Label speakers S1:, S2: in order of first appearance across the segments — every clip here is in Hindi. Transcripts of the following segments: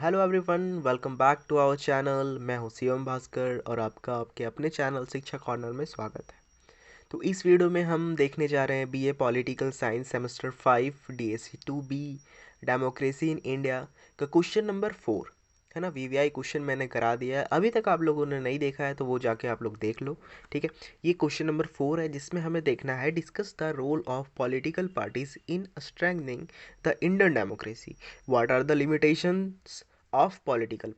S1: Hello everyone, welcome back to our channel. मैं हूं शिवम भास्कर और आपका आपके अपने चैनल शिक्षा कॉर्नर में स्वागत है। तो इस वीडियो में हम देखने जा रहे हैं BA political science semester 5 DSC 2 B democracy in India का क्वेश्चन नंबर 4 है ना। वीवीआई क्वेश्चन मैंने करा दिया है, अभी तक आप लोगों ने नहीं देखा है तो वो जाके आप लोग देख लो। ठीक है, ये क्वेश्चन नंबर 4 है जिसमें हमें देखना है discuss the role of political parties in strengthening the Indian democracy. What are the limitations of political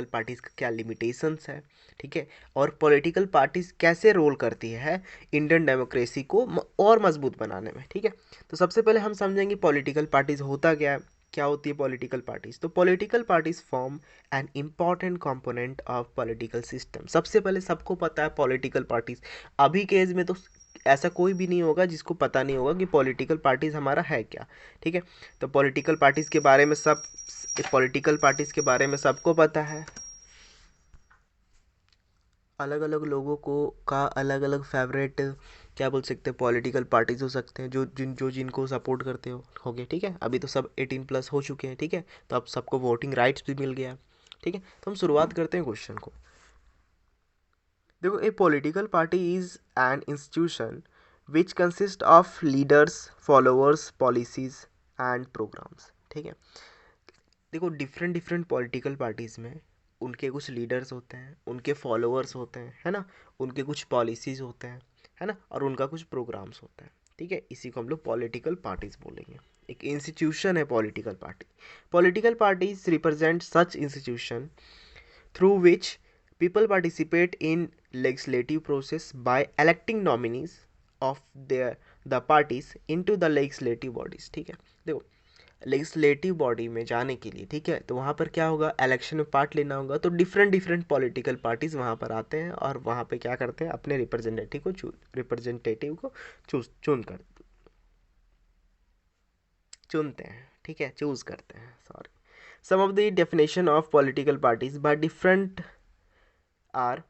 S1: parties का क्या लिमिटेशंस है। ठीक है, और पॉलिटिकल पार्टीज कैसे रोल करती है इंडियन डेमोक्रेसी को और मजबूत बनाने में। ठीक है, तो सबसे पहले हम समझेंगे पॉलिटिकल पार्टीज होता क्या है, क्या होती है पॉलिटिकल पार्टीज। तो political parties form an important component of political system. सबसे पहले सबको पता है पॉलिटिकल पार्टीज, अभी के एज में तो ऐसा कोई भी नहीं होगा जिसको पता नहीं होगा कि पॉलिटिकल पार्टीज हमारा है क्या। ठीक है, तो पॉलिटिकल पार्टीज के बारे में सबको पता है। अलग अलग लोगों को का अलग अलग फेवरेट क्या बोल सकते हैं पॉलिटिकल पार्टीज हो सकते हैं, जो जिनको सपोर्ट करते हो गए। ठीक है, अभी तो सब 18+ हो चुके हैं। ठीक है, तो अब सबको वोटिंग राइट्स भी मिल गया। ठीक है, तो हम शुरुआत करते हैं क्वेश्चन को। देखो, a political party is an institution which consist of leaders, followers, policies and programmes. ठीक है, देखो डिफरेंट डिफरेंट पॉलिटिकल पार्टीज़ में उनके कुछ लीडर्स होते हैं, उनके फॉलोअर्स होते हैं, है ना, उनके कुछ पॉलिसीज़ होते हैं, है ना, और उनका कुछ प्रोग्राम्स होते हैं। ठीक है, इसी को हम लोग पॉलिटिकल पार्टीज़ बोलेंगे। एक इंस्टीट्यूशन है political party. Political parties represent such institution through which people participate in legislative process by electing nominees of the parties into the legislative bodies। ठीक है, देखो लेजिस्लेटिव बॉडी में जाने के लिए, ठीक है, तो वहाँ पर क्या होगा, इलेक्शन में पार्ट लेना होगा। तो डिफरेंट डिफरेंट पॉलिटिकल पार्टीज वहाँ पर आते हैं और वहाँ पे क्या करते हैं, अपने रिप्रेजेंटेटिव को चुनते हैं। ठीक है, चूज करते हैं, sorry. Some of the definition of political parties by different are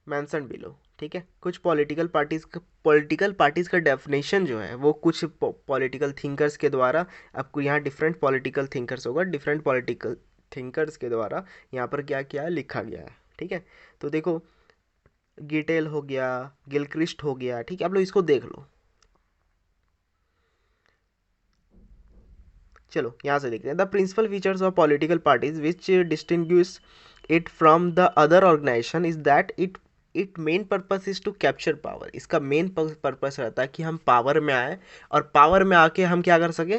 S1: mention below. ठीक है, कुछ पॉलिटिकल पार्टीज का डेफिनेशन जो है वो कुछ पॉलिटिकल थिंकर्स के द्वारा, आपको यहाँ डिफरेंट पॉलिटिकल थिंकर्स होगा, डिफरेंट पॉलिटिकल थिंकर्स के द्वारा यहाँ पर क्या क्या लिखा गया है। ठीक है, तो देखो गिटेल हो गया, गिलक्रिस्ट हो गया। ठीक है, आप लोग इसको देख लो। चलो यहाँ से देखते हैं। The principal features of political parties which distinguish it from the other organisation is that it main purpose is to capture power. इसका मेन पर्पस रहता है कि हम पावर में आए और पावर में आके हम क्या कर सके,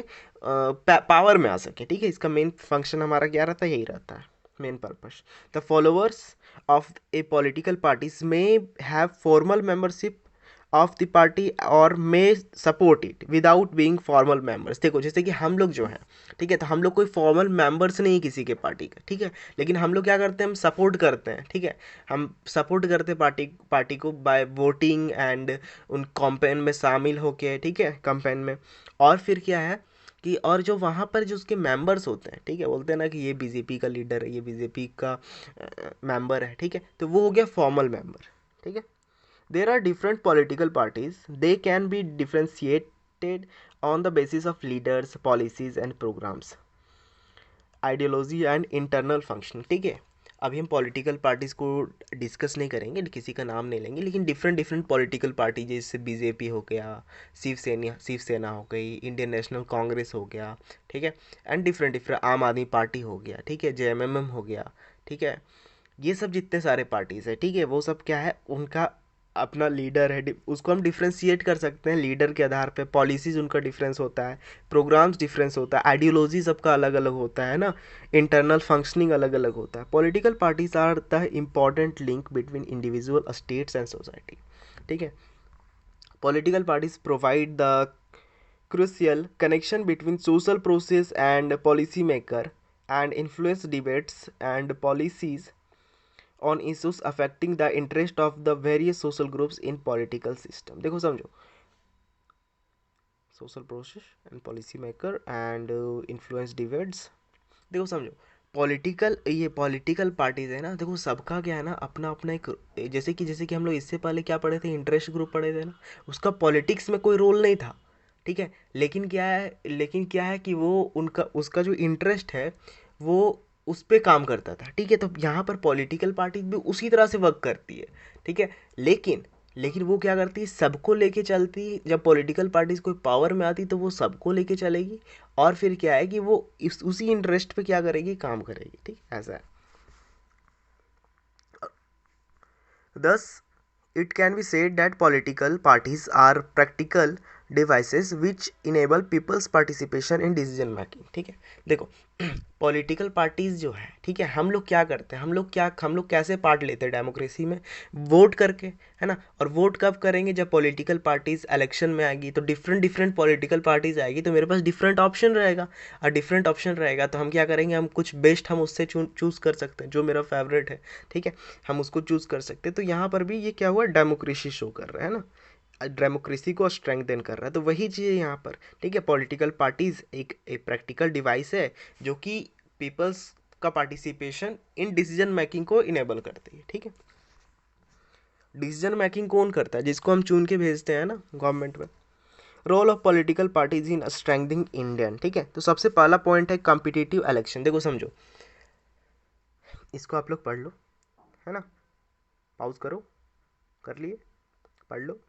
S1: पावर में आ सके। ठीक है, इसका मेन फंक्शन हमारा क्या रहता है, यही रहता है main purpose. The followers of a political parties may have formal membership of the party और may support it without being formal members. देखो जैसे कि हम लोग जो हैं, ठीक है, तो हम लोग कोई फॉर्मल मेंबर्स नहीं किसी के पार्टी का। ठीक है, लेकिन हम लोग क्या करते हैं, हम सपोर्ट करते हैं। ठीक है, हम सपोर्ट करते हैं पार्टी को बाय वोटिंग एंड उन कैंपेन में शामिल होके। ठीक है, कैंपेन में। और फिर क्या है कि और जो वहाँ पर जो उसके मेंबर्स होते हैं, ठीक है, बोलते हैं ना कि ये बीजेपी का लीडर है, ये बीजेपी का मेंबर है। ठीक है, तो वो हो गया फॉर्मल मेंबर। ठीक है, there are different political parties. They can be differentiated on the basis of leaders, policies and programs, ideology and internal function। ठीक है, अभी हम पॉलिटिकल पार्टीज को डिस्कस नहीं करेंगे, किसी का नाम नहीं लेंगे, लेकिन डिफरेंट डिफरेंट पॉलिटिकल पार्टी जैसे बीजेपी हो गया, शिवसेना हो गई, इंडियन नेशनल कांग्रेस हो गया। ठीक है, एंड डिफरेंट डिफरेंट आम आदमी पार्टी हो गया। ठीक है, जेएमएम हो गया। ठीक है, ये सब जितने सारे पार्टीज है, ठीक है, वो सब क्या है, उनका अपना लीडर है। उसको हम डिफ्रेंशिएट कर सकते हैं लीडर के आधार पे। पॉलिसीज उनका डिफरेंस होता है, प्रोग्राम्स डिफरेंस होता है, आइडियोलॉजी सबका अलग अलग होता है ना, इंटरनल फंक्शनिंग अलग अलग होता है। Political parties are the important link between individual states and society. ठीक है, political parties provide the crucial connection between social process and policy maker and influence debates and policies on issues affecting the interest of the various social groups in political system। देखो समझो, social process and policy maker and influence debates. देखो समझो, पॉलिटिकल पार्टीज है ना, देखो सबका क्या है ना, अपना अपना एक, जैसे कि हम लोग इससे पहले क्या पढ़े थे, इंटरेस्ट ग्रुप पढ़े थे ना, उसका पॉलिटिक्स में कोई रोल नहीं था। ठीक है। लेकिन क्या है कि वो उनका उसका जो इंटरेस्ट है वो उस पे काम करता था, ठीक है। तो यहाँ पर पॉलिटिकल पार्टी भी उसी तरह से वर्क करती है, ठीक है। लेकिन लेकिन वो क्या करती है, सबको लेके चलती है। जब पॉलिटिकल पार्टीज कोई पावर में आती तो वो सबको लेके चलेगी, और फिर क्या है कि वो उसी इंटरेस्ट पे क्या करेगी, काम करेगी, ठीक, ऐसा है। Thus, it can be said that political parties are practical devices which enable people's participation in decision making, ठीक है। देखो, पॉलिटिकल पार्टीज जो है, ठीक है, हम लोग क्या करते हैं, हम लोग कैसे पार्ट लेते हैं डेमोक्रेसी में, वोट करके, है ना। और वोट कब करेंगे, जब पॉलिटिकल पार्टीज इलेक्शन में आएगी, तो डिफरेंट डिफरेंट पॉलिटिकल पार्टीज आएगी, तो मेरे पास डिफरेंट ऑप्शन रहेगा। और डिफरेंट ऑप्शन रहेगा तो हम क्या करेंगे, हम कुछ बेस्ट हम उससे चूज़ कर सकते हैं, जो मेरा फेवरेट है, ठीक है, हम उसको चूज़ कर सकते हैं। तो यहाँ पर भी ये क्या हुआ, डेमोक्रेसी शो कर रहा है ना, डेमोक्रेसी को स्ट्रेंथन कर रहा है। तो वही चीज़ है यहाँ पर, ठीक है। पॉलिटिकल पार्टीज एक प्रैक्टिकल डिवाइस है जो कि पीपल्स का पार्टिसिपेशन इन डिसीजन मेकिंग को इनेबल करती है, ठीक है। डिसीजन मेकिंग कौन करता है, जिसको हम चुन के भेजते हैं ना गवर्नमेंट में। Role of political parties in strengthening Indian, ठीक है। तो सबसे पहला पॉइंट है कॉम्पिटिटिव इलेक्शन। देखो समझो, इसको आप लोग पढ़ लो, है ना, पॉज करो, कर लिए, पढ़ लो।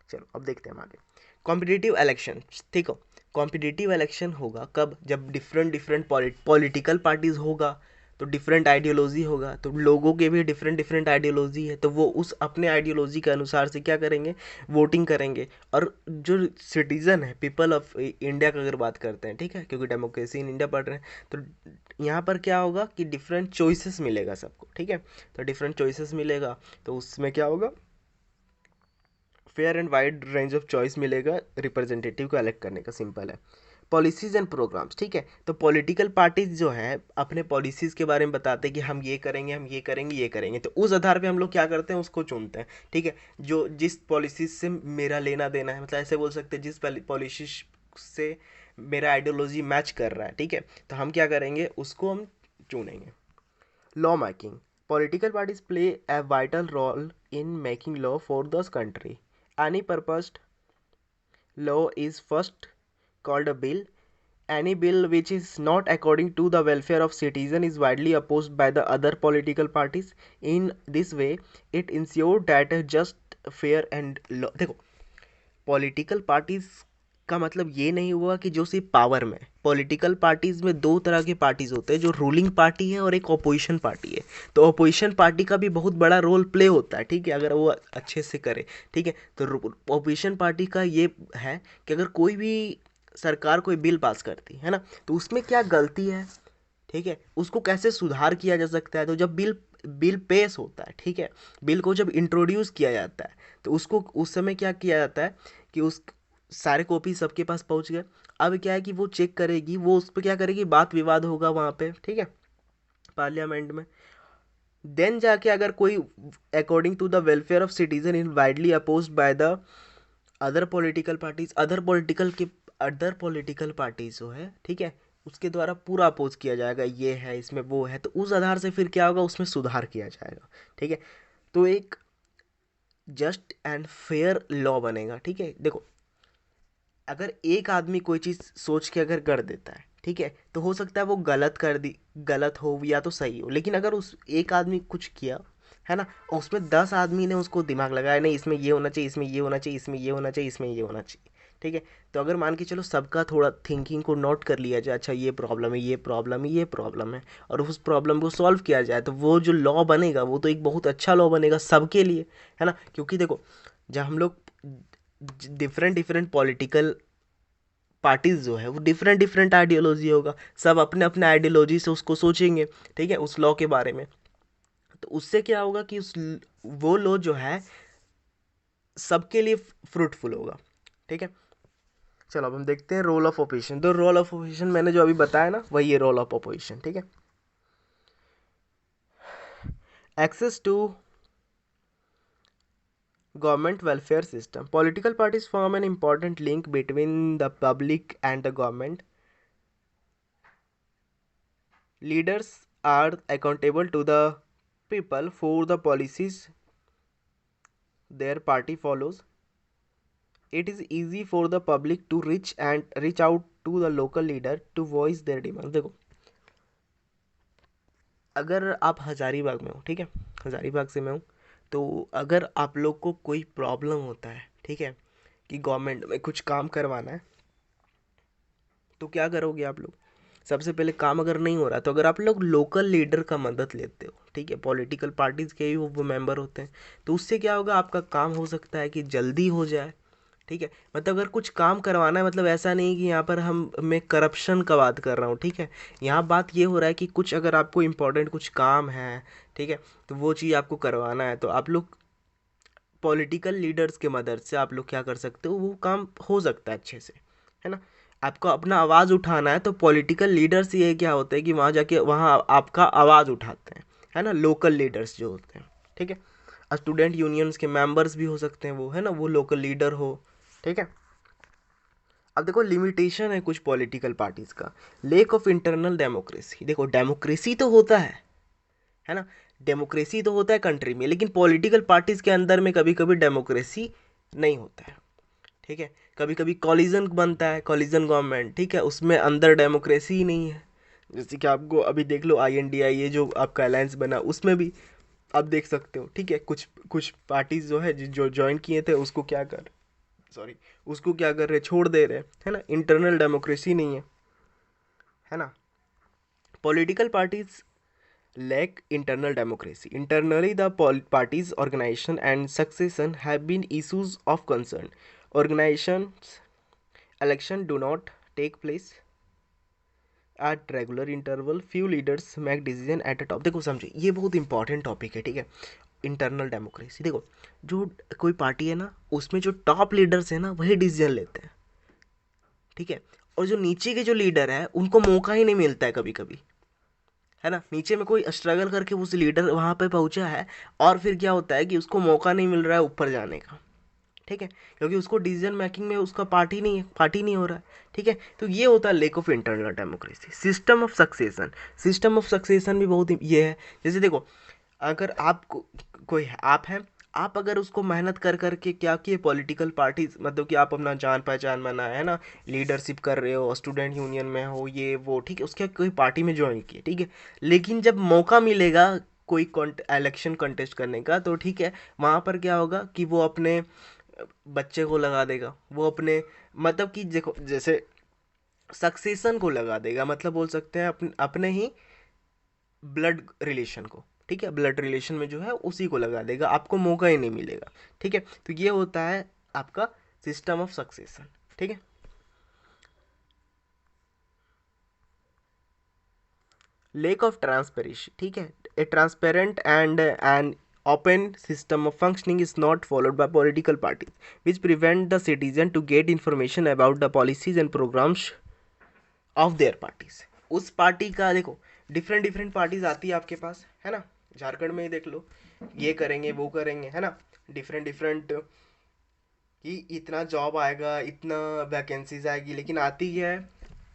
S1: चलो अब देखते हैं हम आगे। कॉम्पिटिटिव इलेक्शन, ठीक हो। कॉम्पिटिटिव इलेक्शन होगा कब, जब डिफरेंट डिफरेंट पॉलिटिकल पार्टीज होगा, तो डिफरेंट आइडियोलॉजी होगा, तो लोगों के भी डिफरेंट डिफरेंट आइडियोलॉजी है, तो वो उस अपने आइडियोलॉजी के अनुसार से क्या करेंगे, वोटिंग करेंगे। और जो सिटीज़न है, पीपल ऑफ इंडिया का अगर बात करते हैं, ठीक है, क्योंकि डेमोक्रेसी इन इंडिया पढ़ रहे हैं, तो यहाँ पर क्या होगा कि डिफरेंट चॉइसेस मिलेगा सबको, ठीक है। तो डिफरेंट चॉइसेस मिलेगा, तो उसमें क्या होगा, fair and wide range of choice मिलेगा रिप्रेजेंटेटिव को इलेक्ट करने का, सिंपल है। पॉलिसीज एंड प्रोग्राम्स, ठीक है। तो पॉलिटिकल पार्टीज जो है अपने पॉलिसीज के बारे में बताते हैं कि हम ये करेंगे, हम ये करेंगे, ये करेंगे, तो उस आधार पे हम लोग क्या करते हैं, उसको चुनते हैं, ठीक है। जो जिस पॉलिसीज से मेरा लेना देना है, मतलब ऐसे बोल सकते हैं, जिस पॉलिसी से मेरा आइडियोलॉजी मैच कर रहा है, ठीक है, तो हम क्या करेंगे, उसको हम चुनेंगे। Law making, political parties play a vital role in making law for the country. Any proposed law is first called a bill. Any bill which is not according to the welfare of citizen is widely opposed by the other political parties. In this way, it ensures that a just, fair and law. देखो, पॉलिटिकल पार्टीज का मतलब ये नहीं हुआ कि जो सिर्फ पावर में, पॉलिटिकल पार्टीज में दो तरह के पार्टीज होते हैं, जो रूलिंग पार्टी है और एक अपोजिशन पार्टी है। तो अपोजिशन पार्टी का भी बहुत बड़ा रोल प्ले होता है, ठीक है, अगर वो अच्छे से करे, ठीक है। तो अपोजिशन पार्टी का ये है कि अगर कोई भी सरकार कोई बिल पास करती है ना, तो उसमें क्या गलती है, ठीक है, उसको कैसे सुधार किया जा सकता है। तो जब बिल बिल पेश होता है, ठीक है, बिल को जब इंट्रोड्यूस किया जाता है, तो उसको उस समय क्या किया जाता है कि उस सारे कॉपी सबके पास पहुंच गए। अब क्या है कि वो चेक करेगी, वो उस पर क्या करेगी, बात विवाद होगा वहाँ पे, ठीक है, पार्लियामेंट में। देन जाके अगर कोई according to the welfare of citizen in widely opposed by the other political parties, other political parties जो है, ठीक है, उसके द्वारा पूरा अपोज किया जाएगा, ये है इसमें वो है, तो उस आधार से फिर क्या होगा, उसमें सुधार किया जाएगा, ठीक है। तो एक जस्ट एंड फेयर लॉ बनेगा, ठीक है। देखो, अगर एक आदमी कोई चीज़ सोच के अगर कर देता है, ठीक है, तो हो सकता है वो गलत हो या तो सही हो, लेकिन अगर उस एक आदमी कुछ किया, है ना, और उसमें 10 आदमी ने उसको दिमाग लगाया, नहीं इसमें ये होना चाहिए, इसमें ये होना चाहिए, इसमें ये होना चाहिए, इसमें ये होना चाहिए, ठीक है। तो अगर मान के चलो सबका थोड़ा थिंकिंग को नोट कर लिया जाए, अच्छा ये प्रॉब्लम है, ये प्रॉब्लम है, ये प्रॉब्लम है, और उस प्रॉब्लम को सॉल्व किया जाए, तो वो जो लॉ बनेगा वो तो एक बहुत अच्छा लॉ बनेगा सबके लिए, है ना। क्योंकि देखो, जब हम लोग डिफरेंट डिफरेंट पॉलिटिकल पार्टीज जो है वो डिफरेंट डिफरेंट आइडियोलॉजी होगा, सब अपने अपने आइडियोलॉजी से उसको सोचेंगे, ठीक है, उस लॉ के बारे में। तो उससे क्या होगा कि उस वो लॉ जो है सबके लिए फ्रूटफुल होगा, ठीक है। चलो अब हम देखते हैं रोल ऑफ ओपोजिशन। तो रोल ऑफ ओपोजिशन मैंने जो अभी बताया ना, वही है रोल ऑफ ओपोजिशन, ठीक है। Access to government welfare system, political parties form an important link between the public and the government. Leaders are accountable to the people for the policies their party follows. It is easy for the public to reach out to the local leader to voice their demand. देखो, अगर आप हजारीबाग में हो, ठीक है, हजारीबाग से मैं हूँ, तो अगर आप लोग को कोई प्रॉब्लम होता है, ठीक है, कि गवर्नमेंट में कुछ काम करवाना है, तो क्या करोगे आप लोग? सबसे पहले काम अगर नहीं हो रहा तो अगर आप लोग लोकल लीडर का मदद लेते हो, ठीक है, पॉलिटिकल पार्टीज के ही वो मेंबर होते हैं, तो उससे क्या होगा, आपका काम हो सकता है कि जल्दी हो जाए, ठीक है। मतलब अगर कुछ काम करवाना है, मतलब ऐसा नहीं कि यहाँ पर हम मैं करप्शन का बात कर रहा हूँ, ठीक है, यहाँ बात ये हो रहा है कि कुछ अगर आपको इम्पोर्टेंट कुछ काम है, ठीक है, तो वो चीज़ आपको करवाना है, तो आप लोग पॉलिटिकल लीडर्स के मदद से आप लोग क्या कर सकते हो, वो काम हो सकता है अच्छे से, है ना। आपको अपना आवाज़ उठाना है तो पॉलिटिकल लीडर्स ये क्या होते हैं कि वहाँ जाके वहाँ आपका आवाज़ उठाते हैं, है ना, लोकल लीडर्स जो होते हैं, ठीक है। स्टूडेंट यूनियंस के मेंबर्स भी हो सकते हैं वो, है ना, वो लोकल लीडर हो, ठीक है। अब देखो, लिमिटेशन है कुछ पॉलिटिकल पार्टीज का, लेक ऑफ इंटरनल डेमोक्रेसी। देखो, डेमोक्रेसी तो होता है ना, डेमोक्रेसी तो होता है कंट्री में, लेकिन पॉलिटिकल पार्टीज के अंदर में कभी कभी डेमोक्रेसी नहीं होता है, ठीक है। कभी कभी कॉलिजन बनता है, कॉलिजन गवर्नमेंट, ठीक है, उसमें अंदर डेमोक्रेसी ही नहीं है। जैसे कि आपको अभी देख लो INDI, ये जो आपका अलायंस बना, उसमें भी आप देख सकते हो, ठीक है, कुछ कुछ पार्टीज जो है जो ज्वाइन किए थे उसको क्या कर सॉरी उसको क्या कर रहे, छोड़ दे रहे, है ना, इंटरनल डेमोक्रेसी नहीं है ना। Political parties lack internal democracy. Internally, the party's organization and succession have been issues of concern. Organizations election do not take place at regular interval. Few leaders make decision at a top. देखो समझो, ये बहुत इंपॉर्टेंट टॉपिक है, ठीक है। इंटरनल डेमोक्रेसी, देखो, जो कोई पार्टी है ना, उसमें जो टॉप लीडर्स है ना, वही डिसीजन लेते हैं, ठीक है। और जो नीचे के जो लीडर है उनको मौका ही नहीं मिलता है कभी कभी, है ना। नीचे में कोई स्ट्रगल करके उस लीडर वहां पे पहुंचा है, और फिर क्या होता है कि उसको मौका नहीं मिल रहा है ऊपर जाने का, ठीक है, क्योंकि उसको डिसीजन मेकिंग में उसका पार्टी नहीं हो रहा है, ठीक है। तो ये होता है lack of internal democracy. System of succession भी बहुत ये है। जैसे देखो, अगर आपको कोई आप है, आप अगर उसको मेहनत कर करके क्या किए, पॉलिटिकल पार्टीज, मतलब कि आप अपना जान पहचान बनाए, है ना, लीडरशिप कर रहे हो, स्टूडेंट यूनियन में हो, ये वो, ठीक है, उसके कोई पार्टी में ज्वाइन किए, ठीक है। लेकिन जब मौका मिलेगा कोई इलेक्शन कंटेस्ट करने का, तो ठीक है, वहाँ पर क्या होगा कि वो अपने बच्चे को लगा देगा, वो अपने, मतलब कि देखो, जैसे सक्सेशन को लगा देगा, मतलब बोल सकते हैं अपने ही ब्लड रिलेशन को, ठीक है, ब्लड रिलेशन में जो है उसी को लगा देगा, आपको मौका ही नहीं मिलेगा, ठीक है। तो ये होता है आपका सिस्टम ऑफ सक्सेशन, ठीक है। लेक ऑफ ट्रांसपेरेंसी, ठीक है, a transparent and an open system of functioning is not followed by political parties, which prevent the citizen to get information about the policies and programs of their parties. उस पार्टी का देखो, डिफरेंट डिफरेंट पार्टीज आती है आपके पास, है ना, झारखंड में ही देख लो, ये करेंगे वो करेंगे, है ना, डिफरेंट डिफरेंट, कि इतना जॉब आएगा, इतना वैकेंसीज आएगी, लेकिन आती है,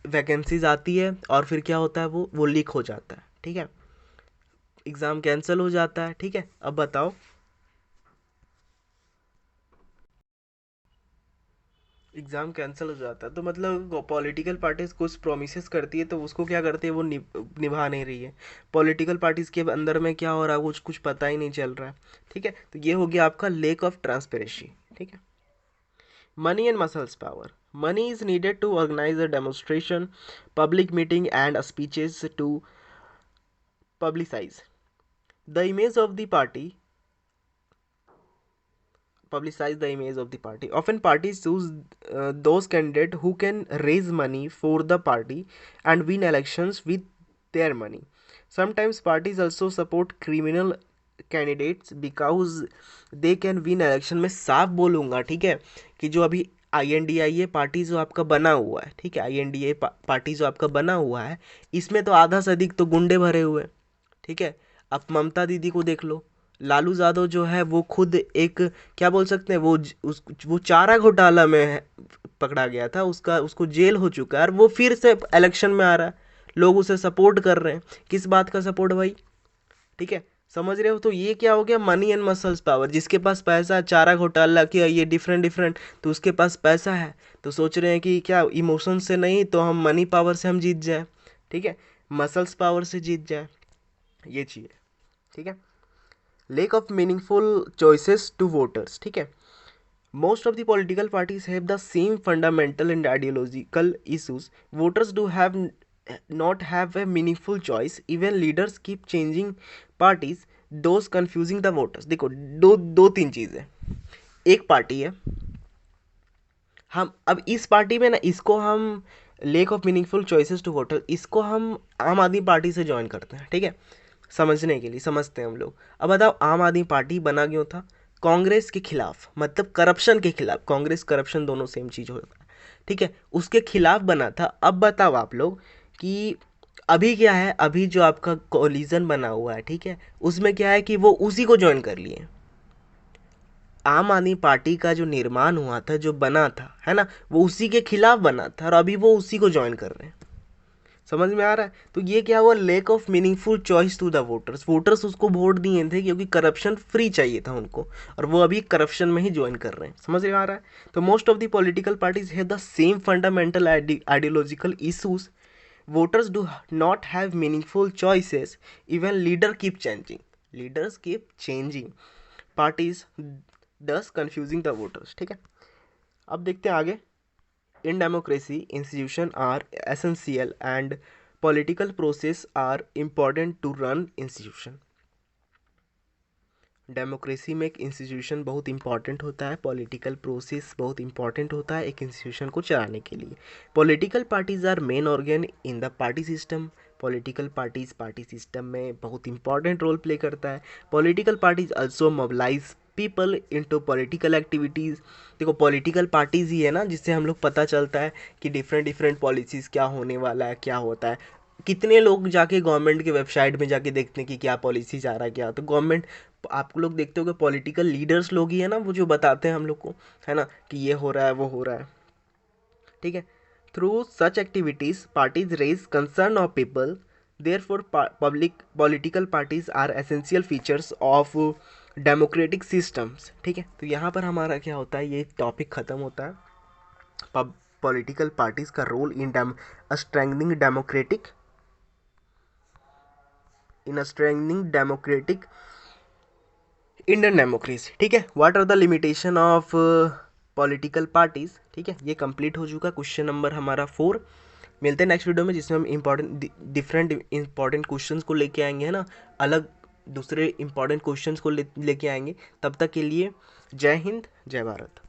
S1: वैकेंसीज आती है और फिर क्या होता है, वो लीक हो जाता है, ठीक है, एग्ज़ाम कैंसिल हो जाता है, ठीक है। अब बताओ, एग्ज़ाम कैंसिल हो जाता है तो मतलब पॉलिटिकल पार्टीज कुछ प्रोमिस करती है, तो उसको क्या करती है, वो निभा नहीं रही है। पॉलिटिकल पार्टीज के अंदर में क्या हो रहा है, कुछ कुछ पता ही नहीं चल रहा है, ठीक है। तो ये हो गया आपका लेक ऑफ ट्रांसपेरेंसी, ठीक है। Money and muscles power. Money is needed to organise a demonstration, public meeting and speeches to publicise the image of the party, publicize the image of the party. Often parties choose those candidates who can raise money for the party and win elections with their money. Sometimes parties also support criminal candidates because they can win election। मैं साफ बोलूँगा, ठीक है, कि जो अभी INDI ये पार्टी जो आपका बना हुआ है, ठीक है, INDI पार्टी जो आपका बना हुआ है, इसमें तो आधा से अधिक तो गुंडे भरे हुए हैं, ठीक है। आप ममता दीदी को देख लो, लालू यादव जो है वो खुद एक, क्या बोल सकते हैं, वो चारा घोटाला में पकड़ा गया था, उसका उसको जेल हो चुका है, और वो फिर से इलेक्शन में आ रहा है, लोग उसे सपोर्ट कर रहे हैं। किस बात का सपोर्ट भाई, ठीक है, समझ रहे हो? तो ये क्या हो गया, मनी एंड मसल्स पावर। जिसके पास पैसा, चारा घोटाला किया, ये डिफरेंट डिफरेंट, तो उसके पास पैसा है, तो सोच रहे हैं कि क्या इमोशन से नहीं तो हम मनी पावर से हम जीत जाए, ठीक है, मसल्स पावर से जीत जाए, ये चीज़ है, ठीक है। Lack of meaningful choices to voters, ठीक है। Most of the political parties have the same fundamental and ideological issues. Voters do have not have a meaningful choice. Even leaders keep changing parties, those confusing the voters. देखो, दो दो तीन चीज़ है। एक पार्टी है, हम अब इस पार्टी में ना, इसको हम lack of meaningful choices to voter, इसको हम आम आदमी पार्टी से ज्वाइन करते हैं, ठीक है, समझने के लिए समझते हैं हम लोग। अब बताओ, आम आदमी पार्टी बना क्यों था? कांग्रेस के खिलाफ, मतलब करप्शन के खिलाफ। कांग्रेस करप्शन दोनों सेम चीज़ होता है, ठीक है, उसके खिलाफ बना था। अब बताओ आप लोग कि अभी क्या है, अभी जो आपका कोलिजन बना हुआ है, ठीक है, उसमें क्या है कि वो उसी को ज्वाइन कर लिए। आम आदमी पार्टी का जो निर्माण हुआ था, जो बना था, है ना, वो उसी के खिलाफ बना था, और अभी वो उसी को ज्वाइन कर रहे हैं। समझ में आ रहा है? तो ये क्या हुआ, lack of meaningful choice to the voters. Voters उसको वोट दिए थे क्योंकि करप्शन फ्री चाहिए था उनको, और वो अभी करप्शन में ही ज्वाइन कर रहे हैं। समझ में आ रहा है? तो most of the political parties have the same fundamental ideological issues. Voters do not have meaningful choices, even leaders keep changing parties, दस कंफ्यूजिंग द वोटर्स, ठीक है। अब देखते हैं आगे। In democracy, institutions are essential and political process are important to run institution. Democracy में एक इंस्टीट्यूशन बहुत इंपॉर्टेंट होता है, पॉलिटिकल प्रोसेस बहुत इंपॉर्टेंट होता है एक इंस्टीट्यूशन को चलाने के लिए। Political parties are main organ in the party system. Political parties party system में बहुत इंपॉर्टेंट रोल प्ले करता है। Political parties also mobilise people into political activities. देखो, पॉलिटिकल पार्टीज ही है ना जिससे हम लोग पता चलता है कि डिफरेंट डिफरेंट पॉलिसीज़ क्या होने वाला है, क्या होता है। कितने लोग जाके गवर्नमेंट के वेबसाइट में जाके देखते हैं कि क्या पॉलिसी जा रहा है, क्या, तो गवर्नमेंट, आप लोग देखते हो कि पॉलिटिकल लीडर्स लोग ही है ना वो जो बताते हैं हम लोग को, है ना, कि ये हो रहा है वो हो रहा है, ठीक है। Through such activities parties raise concern of people, therefore public political parties are essential features of democratic systems, ठीक है। तो यहाँ पर हमारा क्या होता है, ये टॉपिक खत्म होता है। पॉलिटिकल पार्टीज का role in strengthening democratic Indian democracy, ठीक है। What are the limitation of political parties, ठीक है, ये कंप्लीट हो चुका क्वेश्चन नंबर हमारा 4। मिलते हैं नेक्स्ट वीडियो में जिसमें हम डिफरेंट इंपॉर्टेंट क्वेश्चंस को लेके आएंगे, है ना, अलग दूसरे इंपॉर्टेंट क्वेश्चंस को लेके आएंगे। तब तक के लिए जय हिंद, जय भारत।